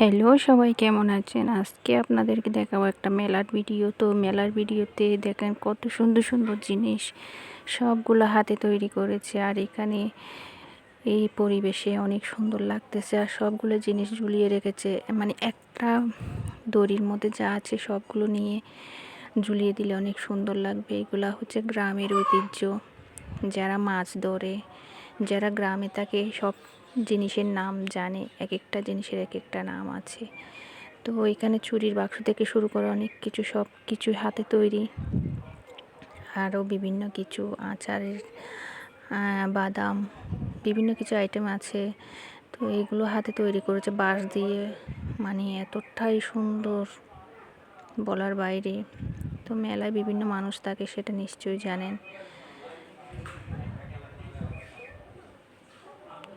Hello সবাই, কেমন আছেন? আজকে আপনাদেরকে দেখাবো একটা মেলার ভিডিও। তো মেলার ভিডিওতে দেখেন কত সুন্দর সুন্দর জিনিস, সবগুলো হাতে তৈরি করেছে। আর এখানে এই পরিবেশে অনেক সুন্দর লাগতেছে। আর সবগুলো জিনিস ঝুলিয়ে রেখেছে, মানে একটা দড়ির মধ্যে যা আছে সবগুলো নিয়ে ঝুলিয়ে দিলে অনেক সুন্দর লাগবে। এগুলা হচ্ছে গ্রামের ঐতিহ্য। যারা মাছ ধরে, যারা গ্রামে থাকে, সব জিনিসের নাম জানে। এক একটা জিনিসের এক একটা নাম আছে। তো এখানে চুরির বাক্স থেকে শুরু করে অনেক কিছু, সব কিছু হাতে তৈরি। আরও বিভিন্ন কিছু আচারের বাদাম, বিভিন্ন কিছু আইটেম আছে। তো এগুলো হাতে তৈরি করেছে বাঁশ দিয়ে, মানে এতটাই সুন্দর বলার বাইরে। তো মেলায় বিভিন্ন মানুষ থাকে, সেটা নিশ্চয়ই জানেন।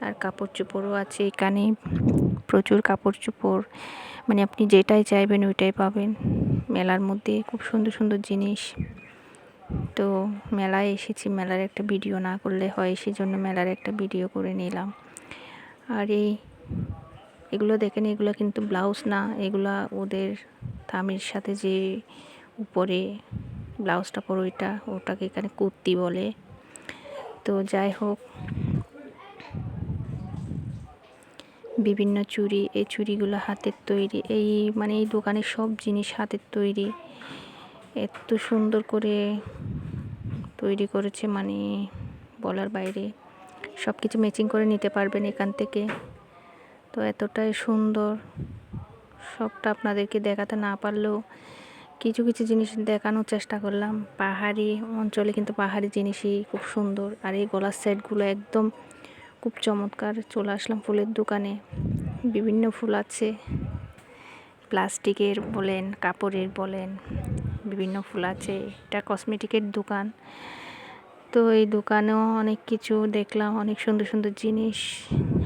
আর কাপড় চোপড়ও আছে এখানে, প্রচুর কাপড় চোপড়, মানে আপনি যেটাই চাইবেন ওইটাই পাবেন মেলার মধ্যে। খুব সুন্দর সুন্দর জিনিস। তো মেলায় এসেছি, মেলার একটা ভিডিও না করলে হয়, সেজন্য মেলার একটা ভিডিও করে নিলাম। আর এগুলো দেখেন, এগুলো কিন্তু ব্লাউজ না, এগুলা ওদের থামির সাথে যে উপরে ব্লাউজটা পরে ওটাকে এখানে কুর্তি বলে। তো যাই হোক, বিভিন্ন চুড়ি, এই চুড়িগুলো হাতের তৈরি। মানে এই দোকানের সব জিনিস হাতের তৈরি। এত সুন্দর করে তৈরি করেছে, মানে বলার বাইরে। সব কিছু ম্যাচিং করে নিতে পারবেন এখান থেকে। তো এতটাই সুন্দর, সবটা আপনাদেরকে দেখাতে না পারলেও কিছু কিছু জিনিস দেখানোর চেষ্টা করলাম। পাহাড়ি অঞ্চলে কিন্তু পাহাড়ি জিনিসই খুব সুন্দর। আর এই গলার সেটগুলো একদম খুব চমৎকার। চলে আসলাম ফুলের দোকানে, বিভিন্ন ফুল আছে, প্লাস্টিকের বলেন, কাপড়ের বলেন, বিভিন্ন ফুল আছে। এটা কসমেটিকের দোকান। তো এই দোকানেও অনেক কিছু দেখলাম, অনেক সুন্দর সুন্দর জিনিস।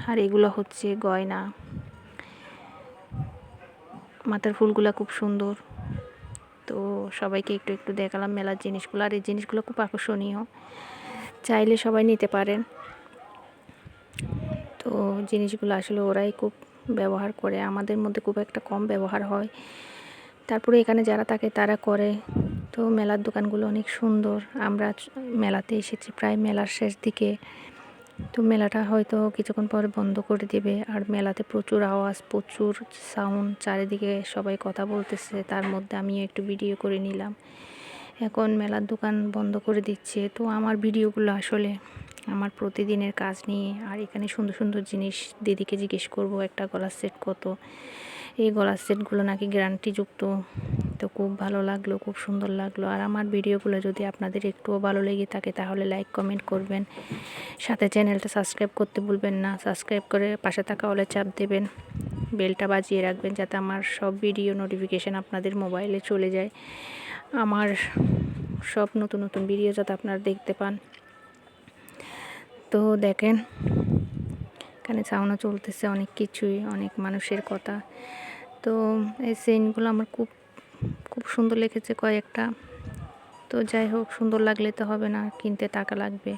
আর এগুলো হচ্ছে গয়না, মাথার ফুলগুলো খুব সুন্দর। তো সবাইকে একটু একটু দেখালাম মেলার জিনিসগুলো। আর এই জিনিসগুলো খুব আকর্ষণীয়, চাইলে সবাই নিতে পারেন। তো জিনিসগুলো আসলে ওরাই খুব ব্যবহার করে, আমাদের মধ্যে খুব একটা কম ব্যবহার হয়। তারপরে এখানে যারা থাকে তারা করে। তো মেলার দোকানগুলো অনেক সুন্দর। আমরা মেলাতে এসেছি প্রায় মেলার শেষ দিকে। তো মেলাটা হয়তো কিছুক্ষণ পরে বন্ধ করে দেবে। আর মেলাতে প্রচুর আওয়াজ, প্রচুর সাউন্ড, চারিদিকে সবাই কথা বলতেছে। তার মধ্যে আমিও একটু ভিডিও করে নিলাম। এখন মেলার দোকান বন্ধ করে দিচ্ছে। তো আমার ভিডিওগুলো আসলে আমার প্রতিদিনের কাজ নিয়ে। আর এখানে সুন্দর সুন্দর জিনিস, দিদিকে জিজ্ঞেস করব একটা গলার সেট কত। এই গলার সেটগুলো নাকি গ্যারান্টিযুক্ত। তো খুব ভালো লাগলো, খুব সুন্দর লাগলো। আর আমার ভিডিওগুলো যদি আপনাদের একটুও ভালো লেগে থাকে তাহলে লাইক কমেন্ট করবেন, সাথে চ্যানেলটা সাবস্ক্রাইব করতে ভুলবেন না। সাবস্ক্রাইব করে পাশে থাকা অলে চাপ দেবেন, বেলটা বাজিয়ে রাখবেন যাতে আমার সব ভিডিও নোটিফিকেশান আপনাদের মোবাইলে চলে যায়। আমার সব নতুন নতুন ভিডিও যাতে আপনারা দেখতে পান। তো দেখেন, এখানে চাওনা চলতেছে অনেক কিছুই, অনেক মানুষের কথা। তো এই চেইনগুলো আমার খুব খুব সুন্দর লেগেছে কয়েকটা। তো যাই হোক, সুন্দর লাগলে তো হবে না, কিনতে টাকা লাগবে,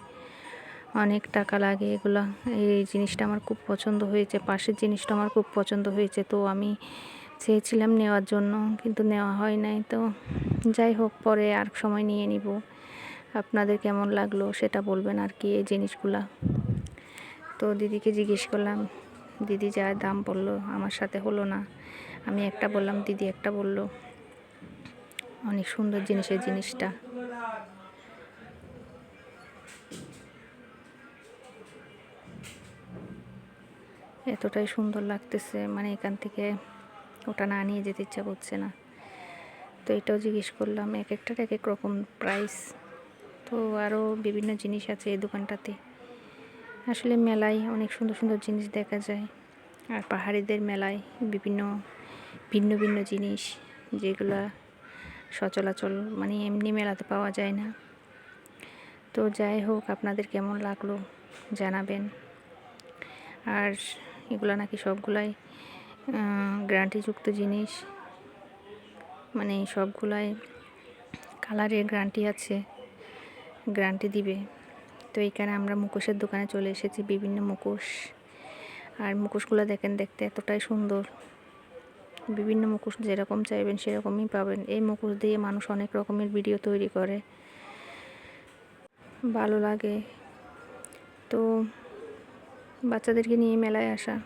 অনেক টাকা লাগে এগুলো। এই জিনিসটা আমার খুব পছন্দ হয়েছে, পাশের জিনিসটা আমার খুব পছন্দ হয়েছে। তো আমি চেয়েছিলাম নেওয়ার জন্য, কিন্তু নেওয়া হয় নাই। তো যাই হোক, পরে আর সময় নিয়ে নিব। আপনাদের কেমন লাগলো সেটা বলবেন আর কি এই জিনিসগুলা। তো দিদিকে জিজ্ঞেস করলাম, দিদি যা দাম বললো আমার সাথে হলো না। আমি একটা বললাম, দিদি একটা বললো। অনেক সুন্দর জিনিসের জিনিসটা। এতটাই সুন্দর লাগতেছে, মানে এখান থেকে ওটা না নিয়ে যেতে ইচ্ছা করছে না। তো এটাও জিজ্ঞেস করলাম, এক একটার এক এক রকম প্রাইস। তো আরও বিভিন্ন জিনিস আছে এই দোকানটাতে। আসলে মেলায় অনেক সুন্দর সুন্দর জিনিস দেখা যায়। আর পাহাড়িদের মেলায় বিভিন্ন ভিন্ন ভিন্ন জিনিস, যেগুলা সচরাচর মানে এমনি মেলাতে পাওয়া যায় না। তো যাই হোক, আপনাদের কেমন লাগলো জানাবেন। আর এগুলো নাকি সবগুলাই গ্যারান্টিযুক্ত জিনিস, মানে সবগুলাই কালারের গ্যারান্টি আছে, গ্যারান্টি দিবে। তো এইখানে আমরা মুখোশের দোকানে চলে এসেছি, বিভিন্ন মুখোশ। আর মুখোশগুলো দেখেন, দেখতে এতটাই সুন্দর। বিভিন্ন মুখোশ যেরকম চাইবেন সেরকমই পাবেন। এই মুখোশ দিয়ে মানুষ অনেক রকমের ভিডিও তৈরি করে, ভালো লাগে। তো বাচ্চাদেরকে নিয়ে মেলায় আসা